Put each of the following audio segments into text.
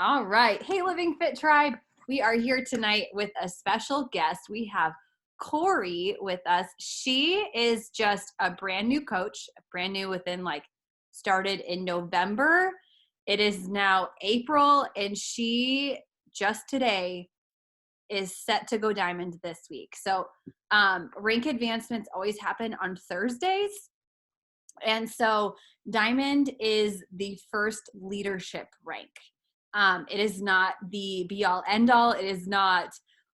All right. Hey, Living Fit Tribe. We are here tonight with a special guest. We have Kori with us. She is just a brand new coach, brand new within started in November. It is now April, and she just today is set to go diamond this week. So rank advancements always happen on Thursdays. And so diamond is the first leadership rank. It is not the be all end all. It is not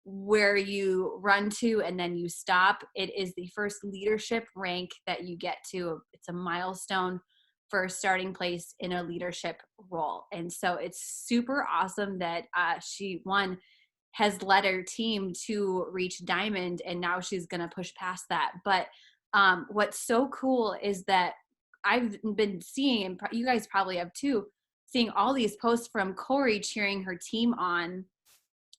where you run to and then you stop. It is the first leadership rank that you get to. It's a milestone for a starting place in a leadership role. And so it's super awesome that she has led her team to reach diamond, and now she's going to push past that. But what's so cool is that I've been seeing, and you guys probably have too, seeing all these posts from Kori cheering her team on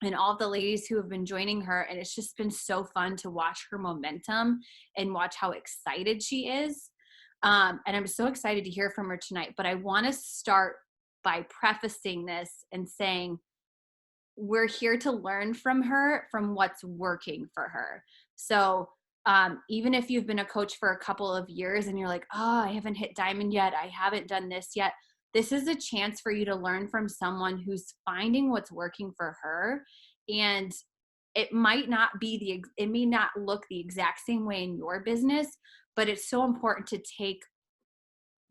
and all of the ladies who have been joining her. And it's just been so fun to watch her momentum and watch how excited she is. And I'm so excited to hear from her tonight. But I want to start by prefacing this and saying, we're here to learn from her, from what's working for her. So even if you've been a coach for a couple of years and you're like, oh, I haven't hit diamond yet, I haven't done this yet, this is a chance for you to learn from someone who's finding what's working for her. And it might not it may not look the exact same way in your business, but it's so important to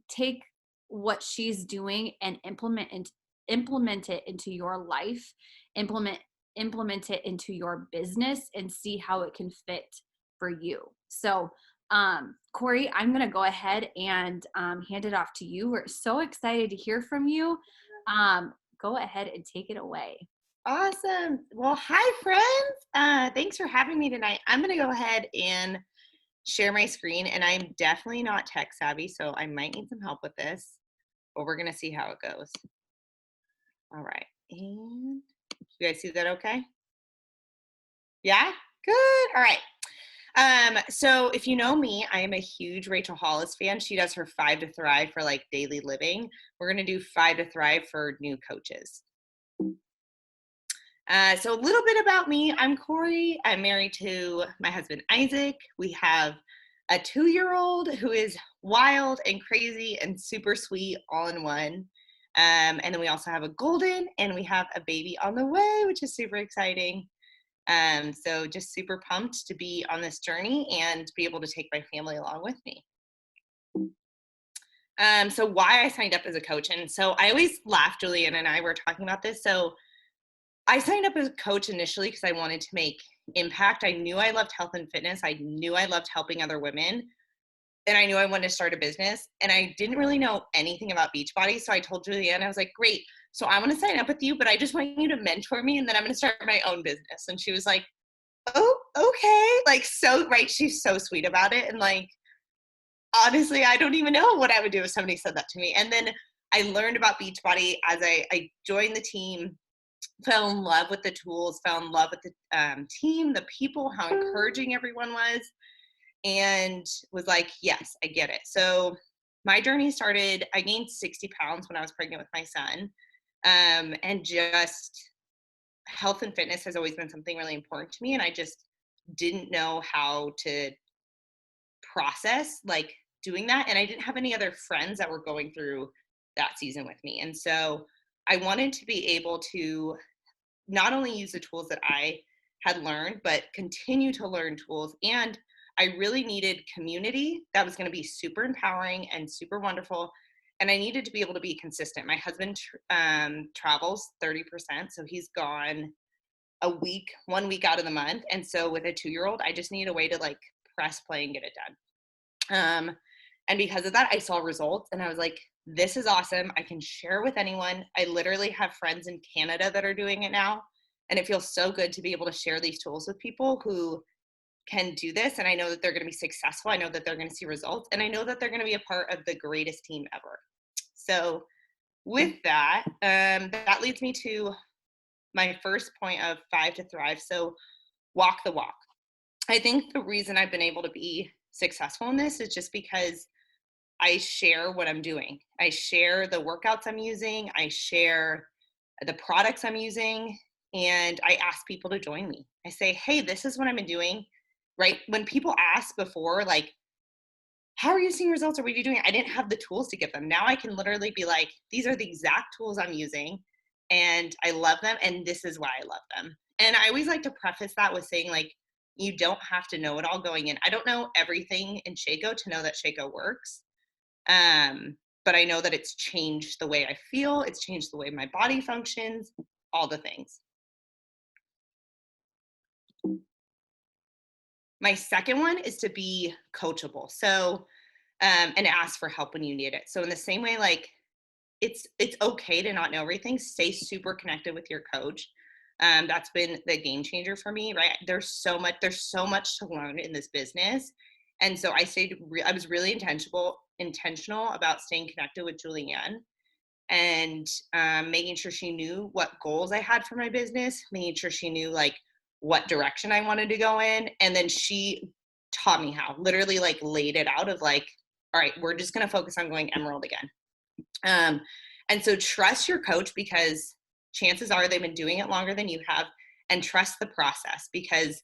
take what she's doing and implement it into your life, implement it into your business, and see how it can fit for you. So Kori, I'm going to go ahead and hand it off to you. We're so excited to hear from you. Go ahead and take it away. Awesome. Well, hi friends. Thanks for having me tonight. I'm going to go ahead and share my screen, and I'm definitely not tech savvy, so I might need some help with this, but we're going to see how it goes. All right. And you guys see that okay? Yeah? Good. All right. So if you know me, I am a huge Rachel Hollis fan. She does her 5 to Thrive for daily living. We're going to do 5 to Thrive for new coaches. So a little bit about me. I'm Kori. I'm married to my husband, Isaac. We have a 2-year-old who is wild and crazy and super sweet all in one. And then we also have a golden, and we have a baby on the way, which is super exciting. So just super pumped to be on this journey and be able to take my family along with me. So why I signed up as a coach. And so I always laugh, Julian and I were talking about this. So I signed up as a coach initially because I wanted to make impact. I knew I loved health and fitness. I knew I loved helping other women. And I knew I wanted to start a business. And I didn't really know anything about Beachbody. So I told Julianne, I was like, great. So I want to sign up with you, but I just want you to mentor me, and then I'm going to start my own business. And she was like, oh, okay. So, right. She's so sweet about it. And honestly, I don't even know what I would do if somebody said that to me. And then I learned about Beachbody as I joined the team, fell in love with the tools, fell in love with the team, the people, how encouraging everyone was, and was like, yes, I get it. So my journey started, I gained 60 pounds when I was pregnant with my son. And just health and fitness has always been something really important to me. And I just didn't know how to process doing that. And I didn't have any other friends that were going through that season with me. And so I wanted to be able to not only use the tools that I had learned, but continue to learn tools. And I really needed community that was going to be super empowering and super wonderful. And I needed to be able to be consistent. My husband travels 30%. So he's gone 1 week out of the month. And so with a 2-year-old, I just need a way to press play and get it done. And because of that, I saw results, and I was like, this is awesome. I can share with anyone. I literally have friends in Canada that are doing it now. And it feels so good to be able to share these tools with people who can do this. And I know that they're going to be successful. I know that they're going to see results. And I know that they're going to be a part of the greatest team ever. So with that, that leads me to my first point of 5 to Thrive. So walk the walk. I think the reason I've been able to be successful in this is just because I share what I'm doing. I share the workouts I'm using. I share the products I'm using, and I ask people to join me. I say, hey, this is what I've been doing, right? When people ask before, like, how are you seeing results or what are you doing? I didn't have the tools to give them. Now I can literally be like, these are the exact tools I'm using and I love them and this is why I love them. And I always like to preface that with saying, like, you don't have to know it all going in. I don't know everything in Shaco to know that Shaco works. Um, but I know that it's changed the way I feel, it's changed the way my body functions, all the things. My second one is to be coachable. So, and ask for help when you need it. So in the same way, like, it's okay to not know everything. Stay super connected with your coach. That's been the game changer for me, right? There's so much to learn in this business. And so I was really intentional about staying connected with Julianne and making sure she knew what goals I had for my business, making sure she knew like what direction I wanted to go in. And then she taught me how, literally like laid it out of like, all right, we're just going to focus on going emerald again. And so trust your coach because chances are they've been doing it longer than you have, and trust the process because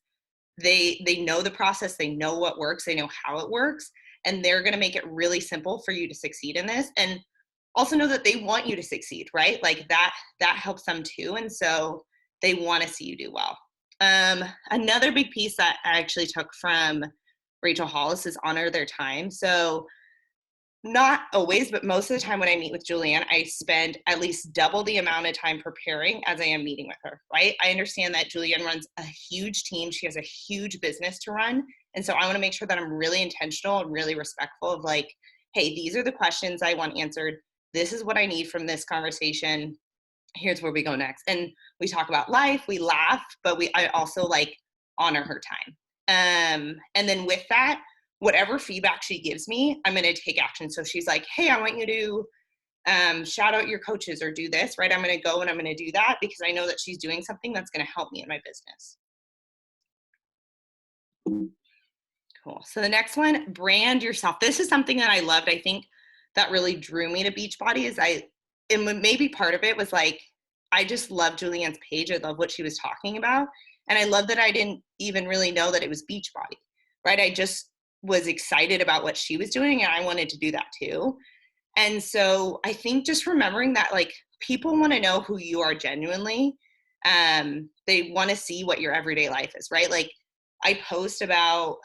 they know the process, they know what works, they know how it works, and they're going to make it really simple for you to succeed in this. And also know that they want you to succeed, right? Like that helps them too. And so they want to see you do well. Another big piece that I actually took from Rachel Hollis is honor their time. So not always, but most of the time when I meet with Julianne, I spend at least double the amount of time preparing as I am meeting with her, right? I understand that Julianne runs a huge team. She has a huge business to run. And so I want to make sure that I'm really intentional and really respectful of like, hey, these are the questions I want answered. This is what I need from this conversation. Here's where we go next. And we talk about life, we laugh, but I also like honor her time. And then with that, whatever feedback she gives me, I'm going to take action. So she's like, hey, I want you to shout out your coaches or do this, right? I'm going to go and I'm going to do that because I know that she's doing something that's going to help me in my business. Cool. So the next one, brand yourself. This is something that I loved. I think that really drew me to Beachbody and maybe part of it was like, I just love Julianne's page. I love what she was talking about. And I love that I didn't even really know that it was Beachbody, right? I just was excited about what she was doing and I wanted to do that too. And so I think just remembering that like people want to know who you are genuinely. They want to see what your everyday life is, right? Like I post about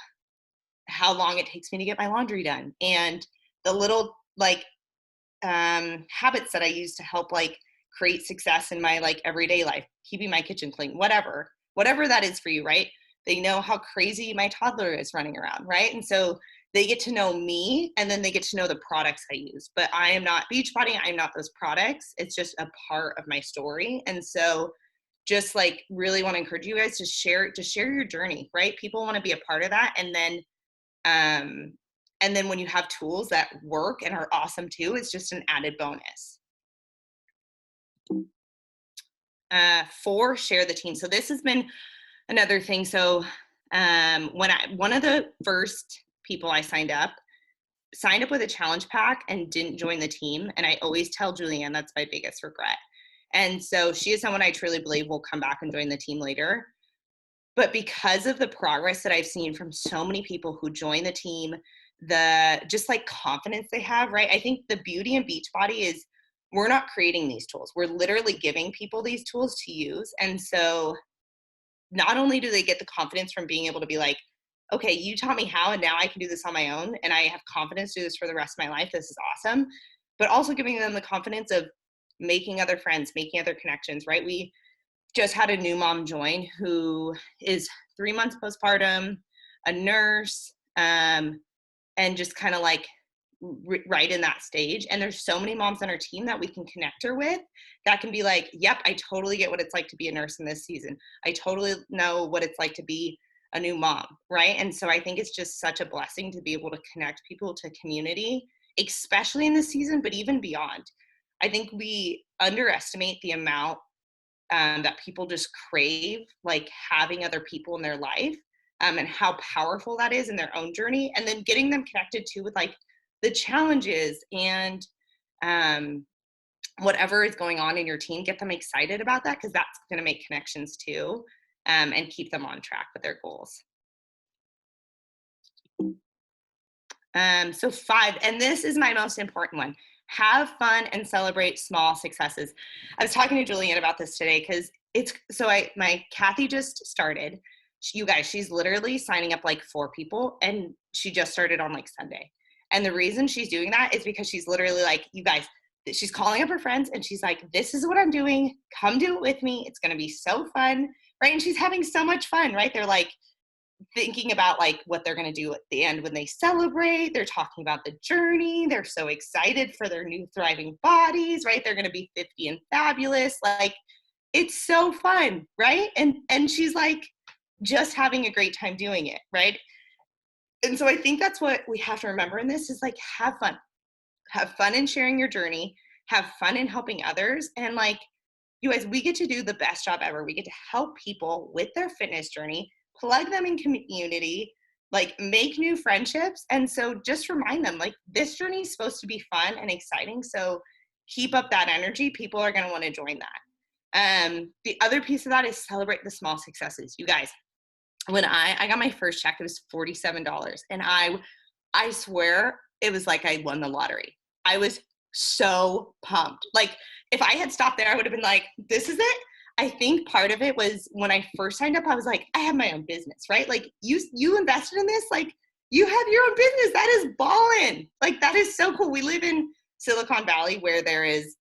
how long it takes me to get my laundry done and the little like habits that I use to help like create success in my like everyday life, keeping my kitchen clean, whatever that is for you, right? They know how crazy my toddler is running around, right? And so they get to know me and then they get to know the products I use. But I am not Beachbody, I'm not those products. It's just a part of my story. And so just like really want to encourage you guys to share your journey, right? People want to be a part of that. And then when you have tools that work and are awesome too, it's just an added bonus. 4, share the team. So this has been another thing. So one of the first people I signed up with a challenge pack and didn't join the team. And I always tell Julianne that's my biggest regret. And so she is someone I truly believe will come back and join the team later. But because of the progress that I've seen from so many people who join the team, the just like confidence they have, right? I think the beauty in Beachbody is we're not creating these tools. We're literally giving people these tools to use. And so not only do they get the confidence from being able to be like, okay, you taught me how, and now I can do this on my own, and I have confidence to do this for the rest of my life. This is awesome. But also giving them the confidence of making other friends, making other connections, right? We just had a new mom join who is 3 months postpartum, a nurse, and just kind of like right in that stage. And there's so many moms on our team that we can connect her with that can be like, yep, I totally get what it's like to be a nurse in this season. I totally know what it's like to be a new mom, right? And so I think it's just such a blessing to be able to connect people to community, especially in this season, but even beyond. I think we underestimate the amount that people just crave, like having other people in their life, and how powerful that is in their own journey. And then getting them connected too with like the challenges and whatever is going on in your team, get them excited about that, because that's going to make connections too, and keep them on track with their goals. So 5, and this is my most important one. Have fun and celebrate small successes. I was talking to Julianne about this today because my Kathy just started. You guys, she's literally signing up like 4 people, and she just started on like Sunday. And the reason she's doing that is because she's literally like, you guys, she's calling up her friends and she's like, this is what I'm doing. Come do it with me. It's going to be so fun. Right. And she's having so much fun, right? They're like thinking about like what they're going to do at the end when they celebrate. They're talking about the journey. They're so excited for their new thriving bodies, right? They're going to be 50 and fabulous. Like, it's so fun. Right. And she's like just having a great time doing it. Right. And so I think that's what we have to remember in this is like, have fun in sharing your journey, have fun in helping others. And like, you guys, we get to do the best job ever. We get to help people with their fitness journey, plug them in community, like make new friendships. And so just remind them, like, this journey is supposed to be fun and exciting. So keep up that energy. People are going to want to join that. The other piece of that is celebrate the small successes. You guys, when I got my first check, it was $47. And I swear it was like I won the lottery. I was so pumped. Like, if I had stopped there, I would have been like, this is it. I think part of it was when I first signed up, I was like, I have my own business, right? Like, you invested in this, like, you have your own business. That is ballin'. Like, that is so cool. We live in Silicon Valley where there is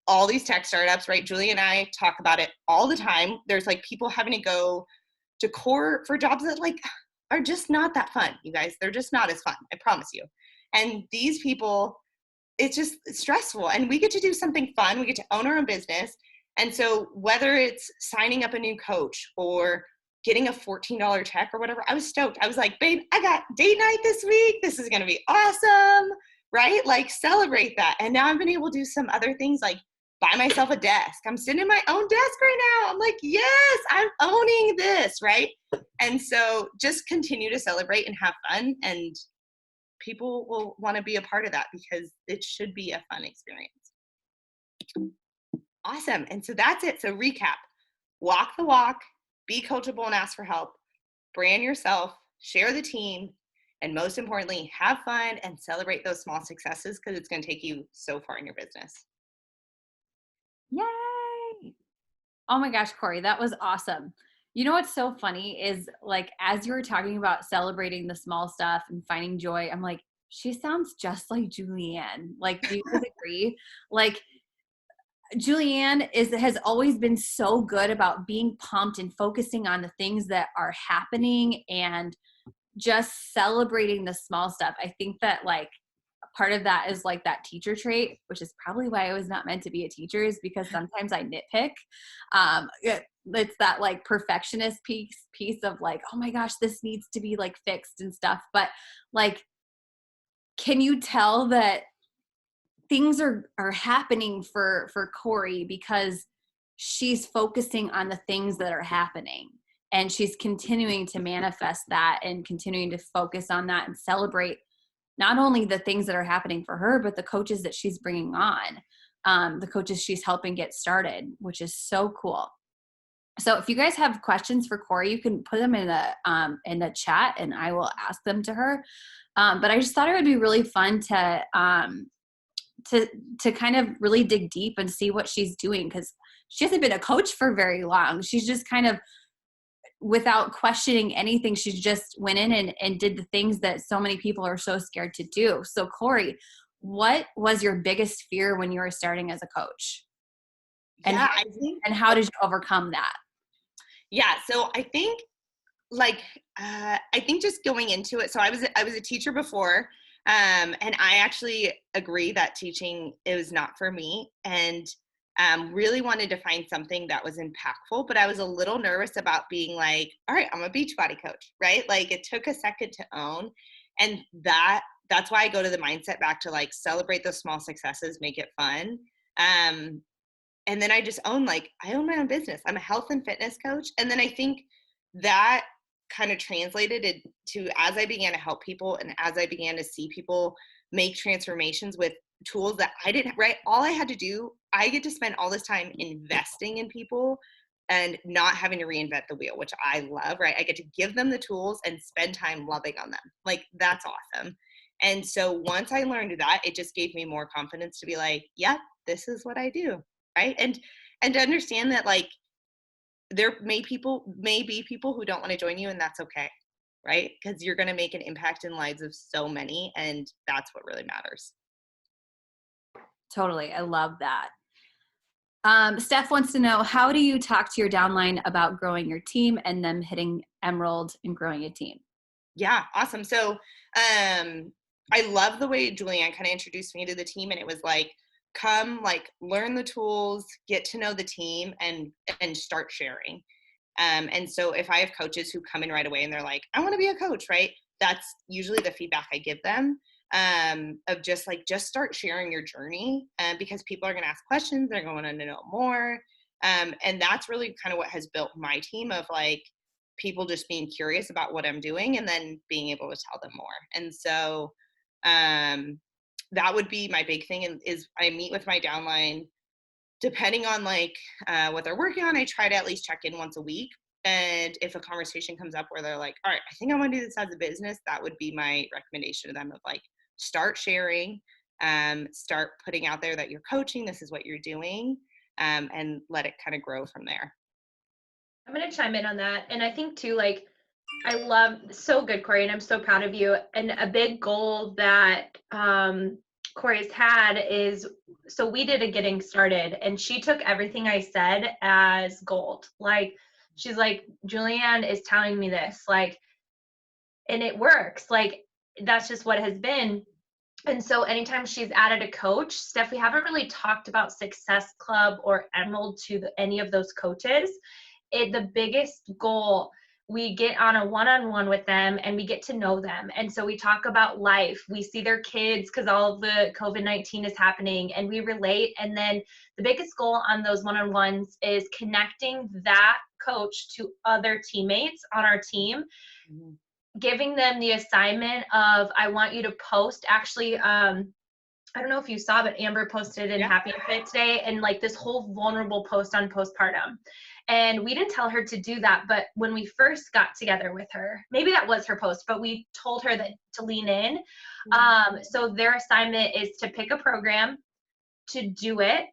all these tech startups, right? Julie and I talk about it all the time. There's like people having to go to court for jobs that like are just not that fun, you guys. They're just not as fun, I promise you. And these people, it's just stressful. And we get to do something fun. We get to own our own business. And so whether it's signing up a new coach or getting a $14 check or whatever, I was stoked. I was like, babe, I got date night this week. This is going to be awesome, right? Like, celebrate that. And now I've been able to do some other things, like buy myself a desk. I'm sitting in my own desk right now. I'm like, yes, I'm owning this, right? And so just continue to celebrate and have fun, and people will want to be a part of that because it should be a fun experience. Awesome. And so that's it. So recap: walk the walk, be coachable and ask for help, brand yourself, share the team, and most importantly, have fun and celebrate those small successes, because it's going to take you so far in your business. Yay! Oh my gosh, Kori, that was awesome. You know what's so funny is, like, as you were talking about celebrating the small stuff and finding joy, I'm like, she sounds just like Julianne. Like, do you guys agree? Like, Julianne has always been so good about being pumped and focusing on the things that are happening and just celebrating the small stuff. I think that, like, part of that is like that teacher trait, which is probably why I was not meant to be a teacher, is because sometimes I nitpick. It's that like perfectionist piece of like, oh my gosh, this needs to be like fixed and stuff. But like, can you tell that things are happening for Kori because she's focusing on the things that are happening, and she's continuing to manifest that and continuing to focus on that and celebrate not only the things that are happening for her, but the coaches that she's bringing on, the coaches she's helping get started, which is so cool. So if you guys have questions for Kori, you can put them in the chat and I will ask them to her. But I just thought it would be really fun to kind of really dig deep and see what she's doing, because she hasn't been a coach for very long. She's just kind of, without questioning anything, she just went in and did the things that so many people are so scared to do. So Kori, what was your biggest fear when you were starting as a coach? And how did you overcome that? Yeah. So I think just going into it. So I was a teacher before, and I actually agree that teaching is not for me, and really wanted to find something that was impactful, but I was a little nervous about being like, all right, I'm a Beachbody coach, right? Like, it took a second to own. And that's why I go to the mindset back to like, celebrate those small successes, make it fun. And then I just I own my own business. I'm a health and fitness coach. And then I think that kind of translated to, as I began to help people and as I began to see people make transformations with tools that I didn't, right? All I had to do, I get to spend all this time investing in people and not having to reinvent the wheel, which I love, right? I get to give them the tools and spend time loving on them. Like, that's awesome. And so once I learned that, it just gave me more confidence to be like, yeah, this is what I do, right? And to understand that, like, there may be people who don't want to join you, and that's okay, right? Because you're going to make an impact in lives of so many, and that's what really matters. Totally. I love that. Steph wants to know, how do you talk to your downline about growing your team and them hitting Emerald and growing a team? Yeah, awesome. So I love the way Julianne kind of introduced me to the team, and it was like, come, like, learn the tools, get to know the team, and start sharing. And so if I have coaches who come in right away and they're like, I want to be a coach, right? That's usually the feedback I give them, of just like, just start sharing your journey, because people are going to ask questions. They're going to know more. And that's really kind of what has built my team, of like, people just being curious about what I'm doing and then being able to tell them more. And so that would be my big thing, is I meet with my downline depending on like what they're working on. I try to at least check in once a week. And if a conversation comes up where they're like, all right, I think I want to do this as a business, that would be my recommendation to them, of like, start sharing, start putting out there that you're coaching, this is what you're doing, and let it kind of grow from there. I'm going to chime in on that. And I think too, like, I love, so good, Kori, and I'm so proud of you. And a big goal that Kori's had is, so we did a getting started, and she took everything I said as gold. Like, she's like, Julianne is telling me this, like, and it works. Like, that's just what has been. And so anytime she's added a coach, Steph, we haven't really talked about Success Club or Emerald to any of those coaches. The biggest goal, we get on a one-on-one with them and we get to know them. And so we talk about life. We see their kids because all of the COVID-19 is happening, and we relate. And then the biggest goal on those one-on-ones is connecting that coach to other teammates on our team. Mm-hmm. Giving them the assignment of, I want you to post, actually, I don't know if you saw, but Amber posted in Happy and Fit today, and like this whole vulnerable post on postpartum. And we didn't tell her to do that, but when we first got together with her, maybe that was her post, but we told her that to lean in. So their assignment is to pick a program, to do it,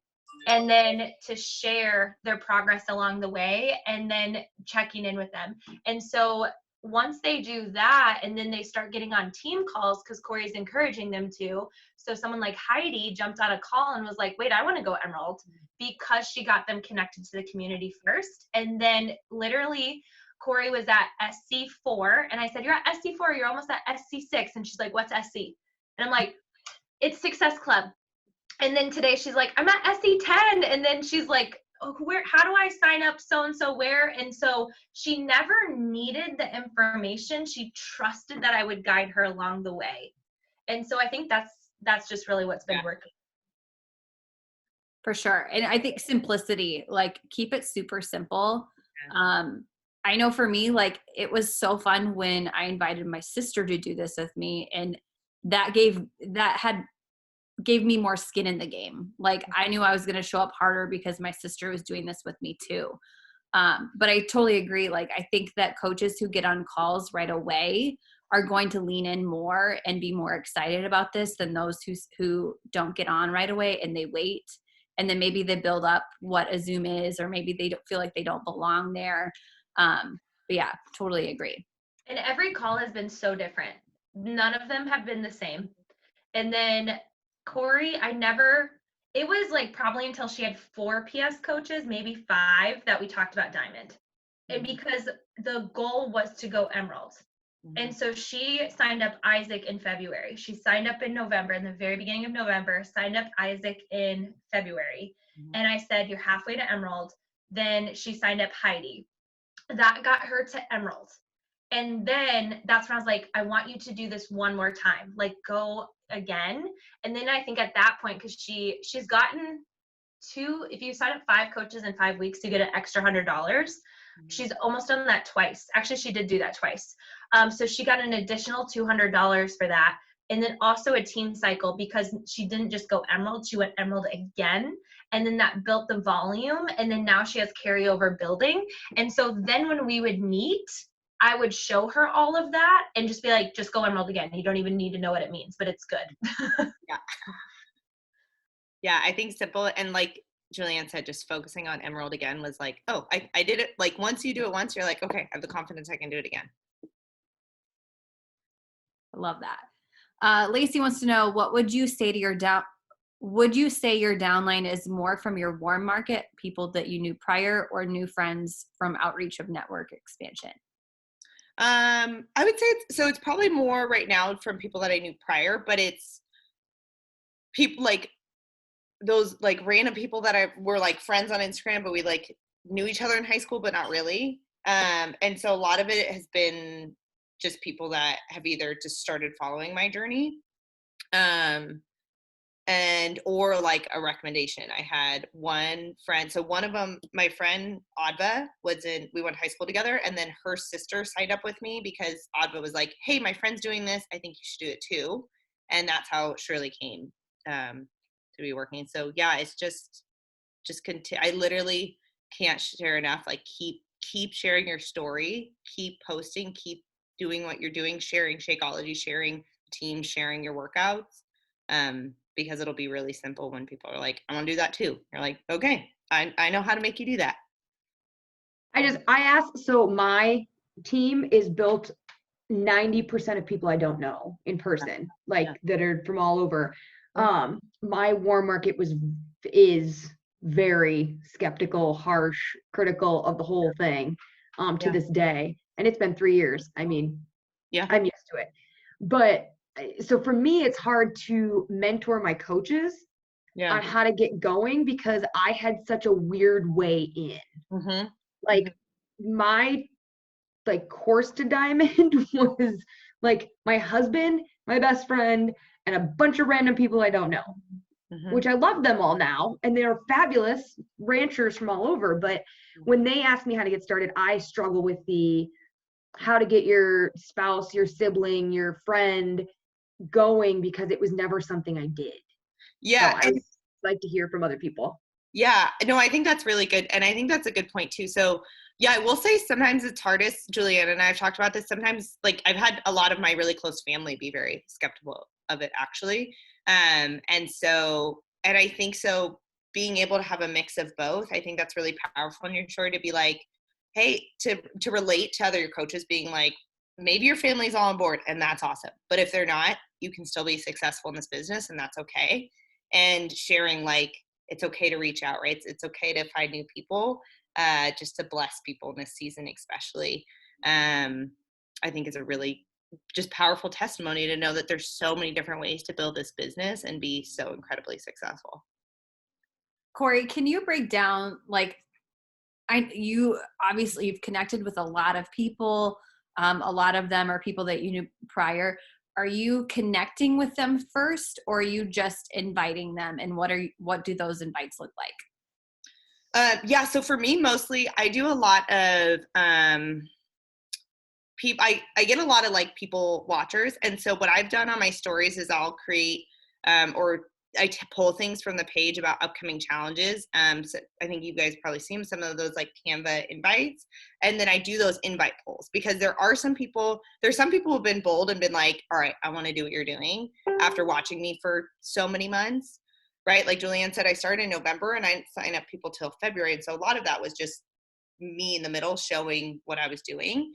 and then to share their progress along the way, and then checking in with them. And so once they do that, and then they start getting on team calls, because Kori's encouraging them to. So someone like Heidi jumped on a call and was like, wait, I want to go Emerald, because she got them connected to the community first. And then literally Kori was at SC4, and I said, you're at SC4, you're almost at SC6. And she's like, what's SC? And I'm like, it's Success Club. And then today she's like, I'm at SC10. And then she's like, oh, how do I sign up so-and-so where? And so she never needed the information. She trusted that I would guide her along the way. And so I think that's just really what's been working. For sure. And I think simplicity, like, keep it super simple. I know for me, like, it was so fun when I invited my sister to do this with me, and that gave me more skin in the game. Like, I knew I was going to show up harder because my sister was doing this with me too. But I totally agree. Like, I think that coaches who get on calls right away are going to lean in more and be more excited about this than those who don't get on right away and they wait. And then maybe they build up what a Zoom is, or maybe they don't feel like they don't belong there. But yeah, totally agree. And every call has been so different. None of them have been the same. And then Kori, it was like probably until she had 4 PS coaches, maybe 5, that we talked about Diamond. Mm-hmm. And because the goal was to go Emerald. Mm-hmm. And so she signed up Isaac in February. She signed up in November, in the very beginning of November, signed up Isaac in February. Mm-hmm. And I said, you're halfway to Emerald. Then she signed up Heidi. That got her to Emerald. And then that's when I was like, I want you to do this one more time, like, go again. And then I think at that point, because she's gotten if you sign up 5 coaches in 5 weeks, you get an extra $100. Mm-hmm. She's almost done that twice. Actually, she did do that twice. So she got an additional $200 for that. and then also a team cycle, because she didn't just go Emerald, she went Emerald again. And then that built the volume. And then now she has carryover building. And so then when we would meet, I would show her all of that and just be like, just go Emerald again. You don't even need to know what it means, but it's good. Yeah. Yeah, I think simple, and like Julianne said, just focusing on Emerald again was like, oh, I did it. Like once you do it once, you're like, okay, I have the confidence I can do it again. I love that. Lacey wants to know, what would you say to your would you say your downline is more from your warm market, people that you knew prior, or new friends from outreach of network expansion? I would say it's probably more right now from people that I knew prior, but it's people like those like random people that were like friends on Instagram, but we like knew each other in high school, but not really. And so a lot of it has been just people that have either just started following my journey, and or like a recommendation. I had one friend, so one of them, my friend Adva, we went to high school together, and then her sister signed up with me because Adva was like, hey, my friend's doing this, I think you should do it too. And that's how Shirley came to be working. So yeah, it's just continue. I literally can't share enough. Like keep sharing your story, keep posting, keep doing what you're doing, sharing Shakeology, sharing teams, sharing your workouts, because it'll be really simple when people are like, I want to do that too. You're like, okay, I know how to make you do that. I asked, so my team is built 90% of people I don't know in person, like that are from all over. My warm market is very skeptical, harsh, critical of the whole thing, to this day. And it's been 3 years. I mean, I'm used to it. But so for me, it's hard to mentor my coaches on how to get going, because I had such a weird way in. Like my course to diamond was like my husband, my best friend, and a bunch of random people I don't know, which I love them all now, and they're fabulous ranchers from all over. But when they ask me how to get started, I struggle with how to get your spouse, your sibling, your friend going, because it was never something I did. Yeah. So I like to hear from other people. Yeah, no, I think that's really good. And I think that's a good point too. So yeah, I will say sometimes it's hardest, Julianne and I have talked about this. Sometimes like I've had a lot of my really close family be very skeptical of it actually. And I think so being able to have a mix of both, I think that's really powerful in your story, to be like, hey, to relate to other coaches, being like, maybe your family's all on board and that's awesome. But if they're not, you can still be successful in this business and that's okay. And sharing like, it's okay to reach out, right? It's okay to find new people, just to bless people in this season, especially. I think is a really just powerful testimony to know that there's so many different ways to build this business and be so incredibly successful. Kori, can you break down, like, you obviously you've connected with a lot of people. A lot of them are people that you knew prior. Are you connecting with them first, or are you just inviting them? And what do those invites look like? Yeah. So for me, mostly I do a lot of, people, I get a lot of like people watchers. And so what I've done on my stories is I'll create, or I pull things from the page about upcoming challenges. So I think you guys probably seen some of those like Canva invites. And then I do those invite polls, because there's some people who've been bold and been like, all right, I want to do what you're doing after watching me for so many months, right? Like Julianne said, I started in November and I didn't sign up people till February. And so a lot of that was just me in the middle showing what I was doing.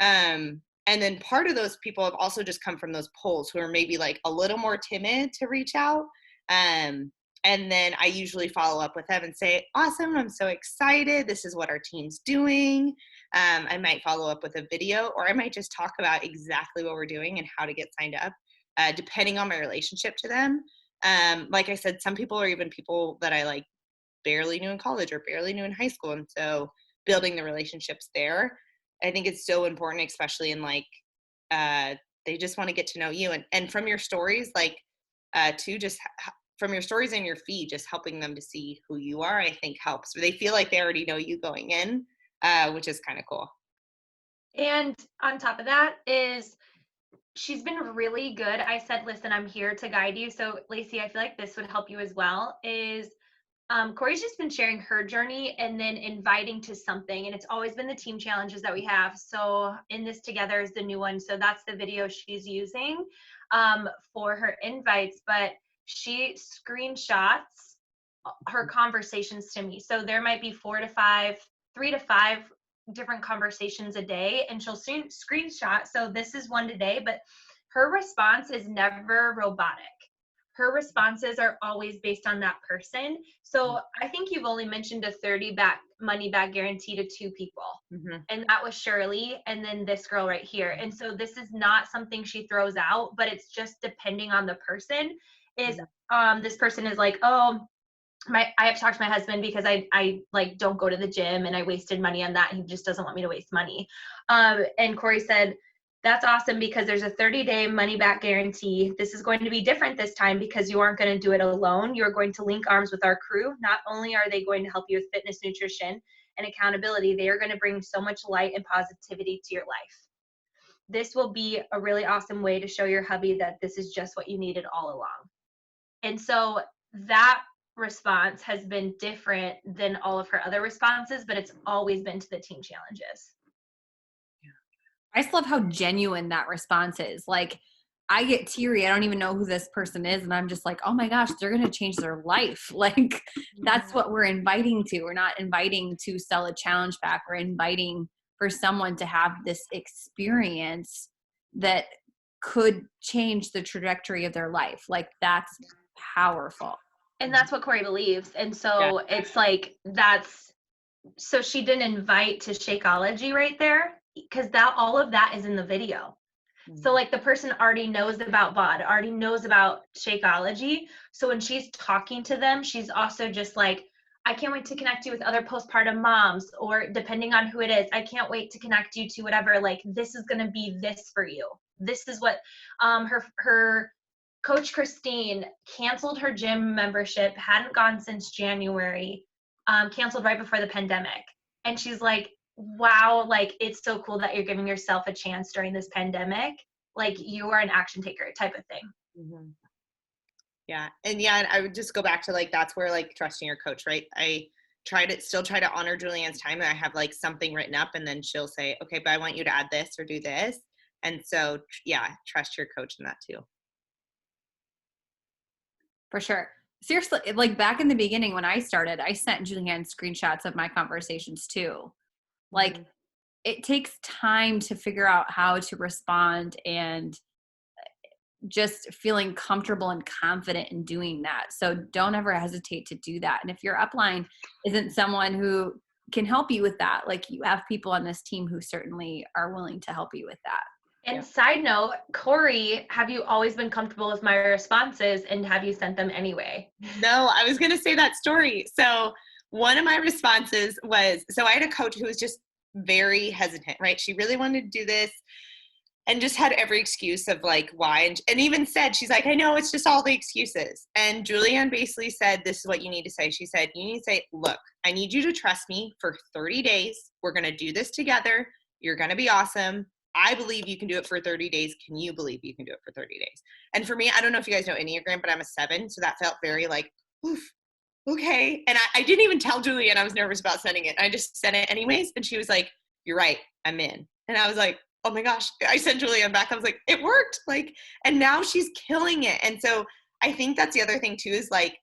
And then part of those people have also just come from those polls, who are maybe like a little more timid to reach out. And then I usually follow up with them and say, awesome, I'm so excited. This is what our team's doing. I might follow up with a video, or I might just talk about exactly what we're doing and how to get signed up, depending on my relationship to them. Like I said, some people are even people that I like barely knew in college or barely knew in high school. And so building the relationships there, I think it's so important, especially in like, they just want to get to know you. And from your stories, like, from your stories and your feed, just helping them to see who you are, I think helps. They feel like they already know you going in, which is kind of cool. And on top of that is she's been really good. I said, listen, I'm here to guide you. So Lacey, I feel like this would help you as well, is Kori's just been sharing her journey and then inviting to something. And it's always been the team challenges that we have. So In This Together is the new one. So that's the video she's using for her invites, but she screenshots her conversations to me. So there might be 3 to 5 different conversations a day, and she'll soon screenshot. So this is one today, but her response is never robotic. Her responses are always based on that person. So I think you've only mentioned a 30 money back guarantee to 2 people. And that was Shirley and then this girl right here. And so this is not something she throws out, but it's just depending on the person. Is this person is like, oh, I have to talk to my husband because I like don't go to the gym and I wasted money on that. He just doesn't want me to waste money. And Kori said, that's awesome because there's a 30-day money back guarantee. This is going to be different this time because you aren't going to do it alone. You're going to link arms with our crew. Not only are they going to help you with fitness, nutrition, and accountability, they are going to bring so much light and positivity to your life. This will be a really awesome way to show your hubby that this is just what you needed all along. And so that response has been different than all of her other responses, but it's always been to the team challenges. I just love how genuine that response is. Like, I get teary. I don't even know who this person is. And I'm just like, oh my gosh, they're going to change their life. Like, that's what we're inviting to. We're not inviting to sell a challenge pack. We're inviting for someone to have this experience that could change the trajectory of their life. Like, that's powerful. And that's what Kori believes. And so it's like, so she didn't invite to Shakeology right there, because all of that is in the video. So like the person already knows about VOD, already knows about Shakeology. So when she's talking to them, she's also just like, I can't wait to connect you with other postpartum moms, or depending on who it is, I can't wait to connect you to whatever, like, this is going to be this for you. This is what her coach Christine canceled her gym membership, hadn't gone since January, canceled right before the pandemic. And she's like, wow, like, it's so cool that you're giving yourself a chance during this pandemic. Like, you are an action taker type of thing. Yeah. And I would just go back to like, that's where like trusting your coach, right? I still try to honor Julianne's time. And I have like something written up, and then she'll say, okay, but I want you to add this or do this. And so, trust your coach in that too. For sure. Seriously, like back in the beginning when I started, I sent Julianne screenshots of my conversations too. Like, it takes time to figure out how to respond, and just feeling comfortable and confident in doing that. So don't ever hesitate to do that. And if your upline isn't someone who can help you with that, like, you have people on this team who certainly are willing to help you with that. And side note, Kori, have you always been comfortable with my responses, and have you sent them anyway? No, I was going to say that story. So one of my responses was, so I had a coach who was just very hesitant, right? She really wanted to do this and just had every excuse of like why, and even said, she's like, I know, it's just all the excuses. And Julianne basically said, this is what you need to say. She said, you need to say, look, I need you to trust me for 30 days. We're going to do this together. You're going to be awesome. I believe you can do it for 30 days. Can you believe you can do it for 30 days? And for me, I don't know if you guys know Enneagram, but I'm a 7. So that felt very like, oof, okay. And I didn't even tell Julianne I was nervous about sending it. I just sent it anyways. And she was like, you're right, I'm in. And I was like, oh my gosh. I sent Julianne back. I was like, it worked. Like, and now she's killing it. And so I think that's the other thing too, is like,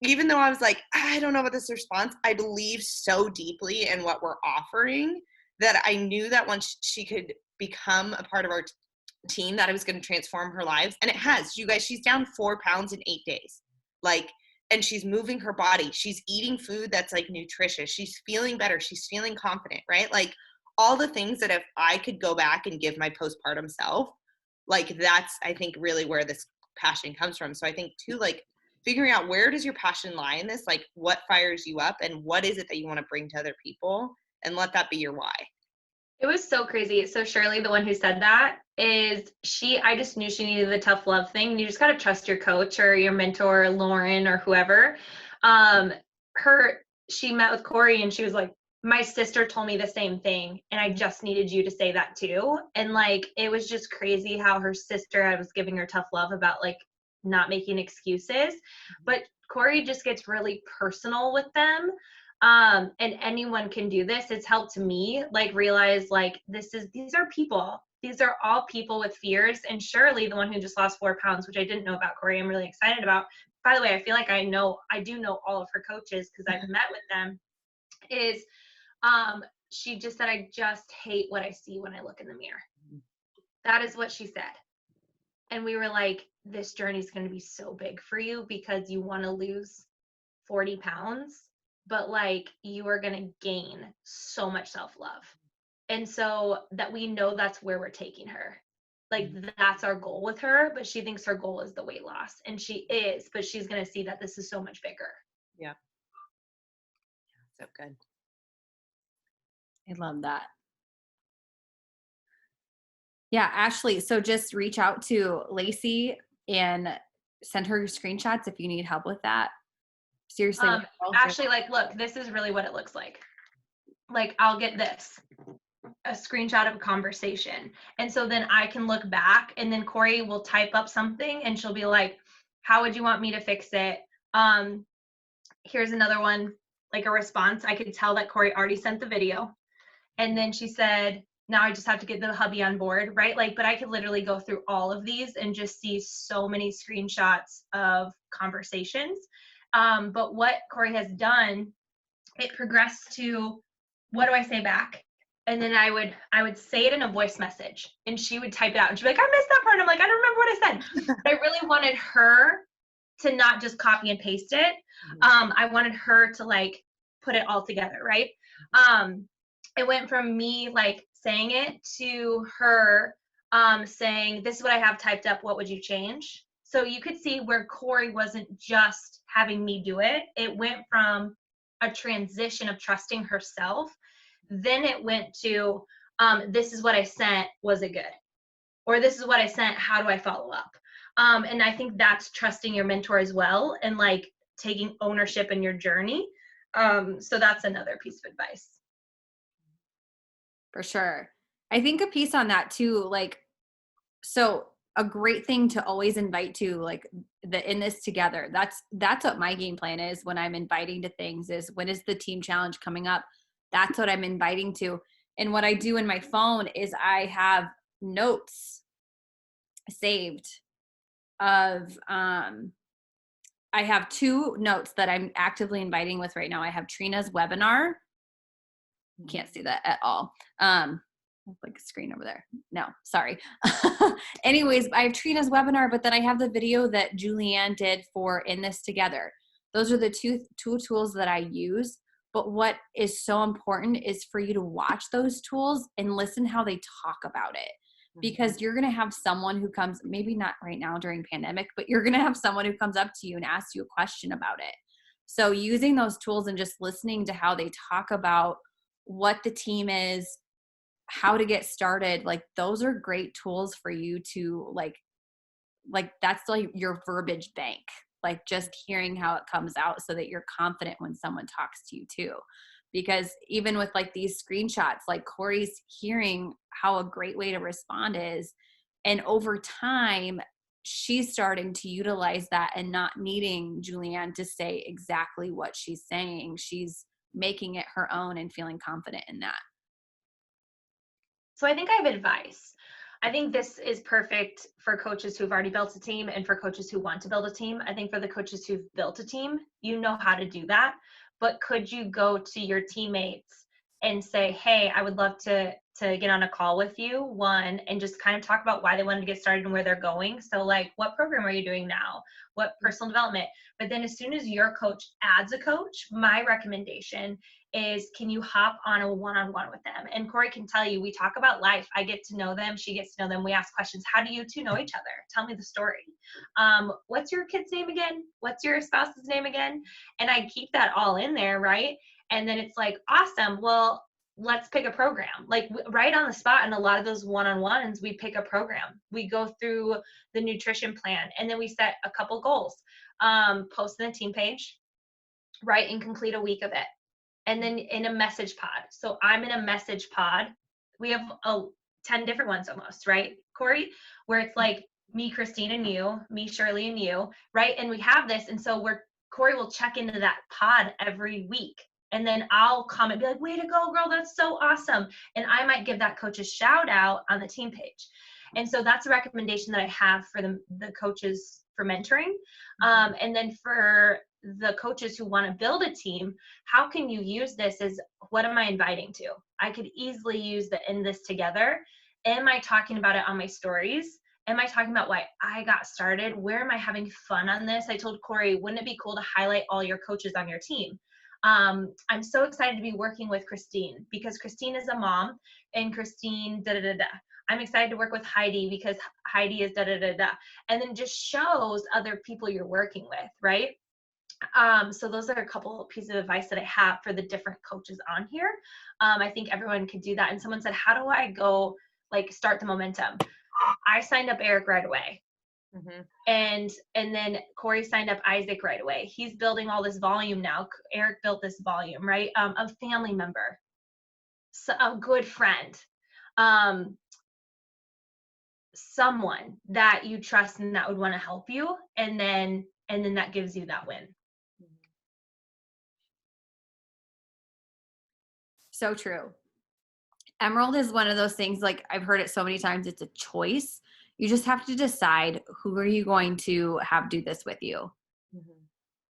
even though I was like, I don't know about this response, I believe so deeply in what we're offering that I knew that once she could become a part of our team, that I was going to transform her lives. And it has. You guys, she's down 4 pounds in 8 days. Like, and she's moving her body. She's eating food that's like nutritious. She's feeling better. She's feeling confident, right? Like, all the things that if I could go back and give my postpartum self, like, that's, I think, really where this passion comes from. So I think too, like, figuring out where does your passion lie in this, like, what fires you up and what is it that you want to bring to other people, and let that be your why. It was so crazy. So Shirley, the one who said that, is I just knew she needed the tough love thing. You just got to trust your coach or your mentor, Lauren or whoever. She met with Kori and she was like, my sister told me the same thing, and I just needed you to say that too. And like, it was just crazy how her sister, I was giving her tough love about like not making excuses, but Kori just gets really personal with them. And anyone can do this. It's helped me like realize like these are people. These are all people with fears. And surely the one who just lost 4 pounds, which I didn't know about Kori, I'm really excited about. By the way, I feel like I do know all of her coaches because I've met with them, is she just said, I just hate what I see when I look in the mirror. That is what she said. And we were like, this journey is going to be so big for you because you want to lose 40 pounds, but like you are going to gain so much self-love. And so that we know that's where we're taking her. Like that's our goal with her, but she thinks her goal is the weight loss, and she is, but she's going to see that this is so much bigger. Yeah. So good. I love that. Yeah, Ashley, so just reach out to Lacey and send her screenshots if you need help with that. Seriously. Ashley, like, look, this is really what it looks like. Like, I'll get this, a screenshot of a conversation. And so then I can look back, and then Kori will type up something and she'll be like, how would you want me to fix it? Here's another one, like a response. I could tell that Kori already sent the video. And then she said, now I just have to get the hubby on board, right? Like, but I could literally go through all of these and just see so many screenshots of conversations. But what Kori has done, it progressed to, what do I say back? And then I would say it in a voice message, and she would type it out, and she'd be like, I missed that part. And I'm like, I don't remember what I said. But I really wanted her to not just copy and paste it. I wanted her to like put it all together, right? It went from me like saying it to her saying, this is what I have typed up, what would you change? So you could see where Kori wasn't just having me do it. It went from a transition of trusting herself. Then it went to, this is what I sent, was it good? Or this is what I sent, how do I follow up? And I think that's trusting your mentor as well, and like taking ownership in your journey. So that's another piece of advice. For sure. I think a piece on that too, like, so a great thing to always invite to, like, the in this together. That's what my game plan is when I'm inviting to things, is when is the team challenge coming up? That's what I'm inviting to. And what I do in my phone is I have notes saved of, I have 2 notes that I'm actively inviting with right now. I have Trina's webinar. You can't see that at all. Like a screen over there. No, sorry. Anyways, I have Trina's webinar, but then I have the video that Julianne did for In This Together. Those are the two tools that I use. But what is so important is for you to watch those tools and listen how they talk about it. Because you're going to have someone who comes, maybe not right now during pandemic, but you're going to have someone who comes up to you and asks you a question about it. So using those tools and just listening to how they talk about what the team is, how to get started, like those are great tools for you to like that's like your verbiage bank, like just hearing how it comes out so that you're confident when someone talks to you too. Because even with like these screenshots, like Kori's hearing how a great way to respond is, and over time she's starting to utilize that and not needing Julianne to say exactly what she's saying. She's making it her own and feeling confident in that. So I think I have advice. I think this is perfect for coaches who've already built a team and for coaches who want to build a team. I think for the coaches who've built a team, you know how to do that. But could you go to your teammates and say, hey, I would love to get on a call with you, one, and just kind of talk about why they wanted to get started and where they're going. So like, what program are you doing now? What personal development? But then as soon as your coach adds a coach, my recommendation is, can you hop on a one-on-one with them? And Kori can tell you, we talk about life. I get to know them. She gets to know them. We ask questions. How do you two know each other? Tell me the story. What's your kid's name again? What's your spouse's name again? And I keep that all in there, right? And then it's like, awesome. Well, let's pick a program. Like right on the spot in a lot of those one-on-ones, we pick a program. We go through the nutrition plan, and then we set a couple goals. Post in the team page, right, and complete a week of it. and then in a message pod. So I'm in a message pod. We have 10 different ones almost, right, Kori? Where it's like me, Christine, and you, me, Shirley, and you, right? And we have this, and so Kori will check into that pod every week. And then I'll comment, be like, way to go, girl, that's so awesome. And I might give that coach a shout out on the team page. And so that's a recommendation that I have for the coaches for mentoring. And then for the coaches who want to build a team, how can you use this as, what am I inviting to? I could easily use the in this together. Am I talking about it on my stories? Am I talking about why I got started? Where am I having fun on this? I told Kori, wouldn't it be cool to highlight all your coaches on your team? I'm so excited to be working with Christine because Christine is a mom and Christine da-da-da-da. I'm excited to work with Heidi because Heidi is da-da-da-da. And then just shows other people you're working with, right? So those are a couple of pieces of advice that I have for the different coaches on here. I think everyone could do that. And someone said, how do I go like start the momentum? I signed up Eric right away. Mm-hmm. And then Kori signed up Isaac right away. He's building all this volume now. Eric built this volume, right? A family member, so a good friend, someone that you trust and that would want to help you. And then that gives you that win. So true. Emerald is one of those things, like I've heard it so many times, it's a choice. You just have to decide who are you going to have do this with you. Mm-hmm.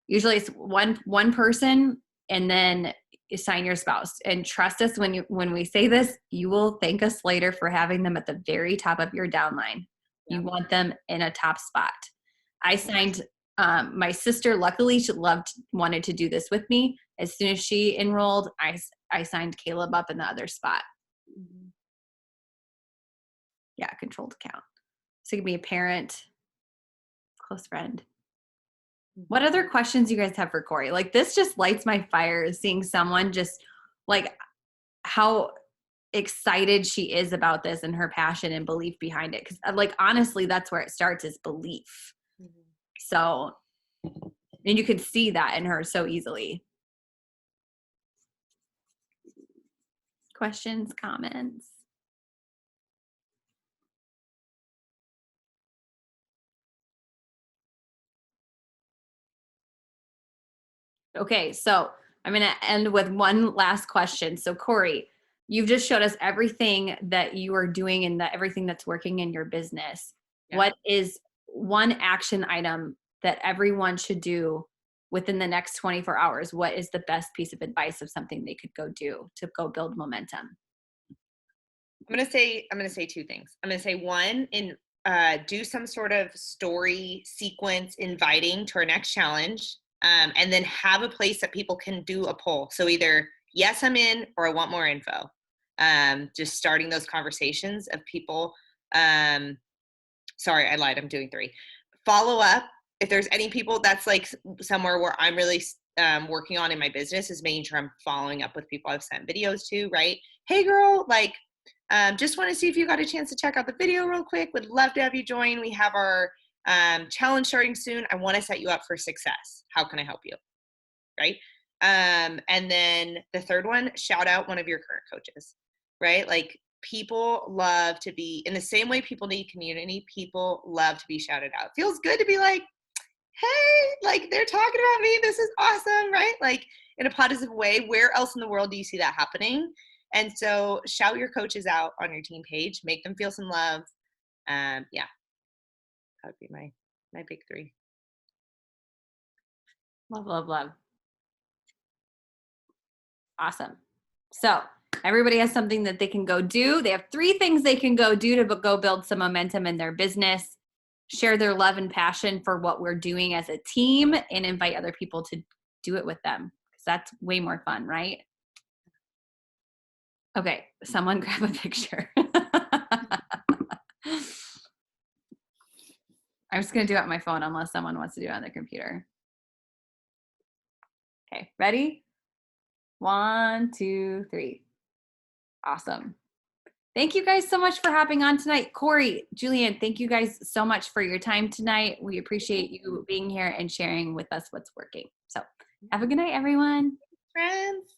Usually it's one person, and then assign your spouse. And trust us when we say this, you will thank us later for having them at the very top of your downline. Yeah. You want them in a top spot. I signed my sister, luckily she wanted to do this with me. As soon as she enrolled, I signed Caleb up in the other spot. Mm-hmm. Yeah, controlled account. So it could be a parent, close friend. What other questions you guys have for Kori? Like this just lights my fire, seeing someone just like how excited she is about this and her passion and belief behind it. Because like honestly, that's where it starts, is belief. Mm-hmm. So, and you can see that in her so easily. Questions, comments? Okay, so I'm going to end with one last question. So Kori, you've just showed us everything that you are doing and everything that's working in your business. Yeah. What is one action item that everyone should do within the next 24 hours? What is the best piece of advice of something they could go do to go build momentum? I'm going to say two things. I'm going to say one, do some sort of story sequence inviting to our next challenge. And then have a place that people can do a poll. So either, yes, I'm in, or I want more info. Just starting those conversations of people. Sorry, I lied. I'm doing 3. Follow up. If there's any people, that's like somewhere where I'm really working on in my business, is making sure I'm following up with people I've sent videos to, right? Hey girl, like, just want to see if you got a chance to check out the video real quick. Would love to have you join. We have our challenge starting soon. I want to set you up for success. How can I help you? Right. And then the third one, shout out one of your current coaches, right? Like people love to be, in the same way people need community, people love to be shouted out. It feels good to be like, hey, like they're talking about me. This is awesome. Right. Like in a positive way. Where else in the world do you see that happening? And so shout your coaches out on your team page, make them feel some love. Yeah. That would be my big 3. Love, love, love. Awesome. So everybody has something that they can go do. They have 3 things they can go do to go build some momentum in their business, share their love and passion for what we're doing as a team, and invite other people to do it with them, because that's way more fun, right? Okay, someone grab a picture. I'm just going to do it on my phone unless someone wants to do it on their computer. Okay, ready? 1, 2, 3. Awesome. Thank you guys so much for hopping on tonight. Kori, Julian, thank you guys so much for your time tonight. We appreciate you being here and sharing with us what's working. So have a good night, everyone. Friends.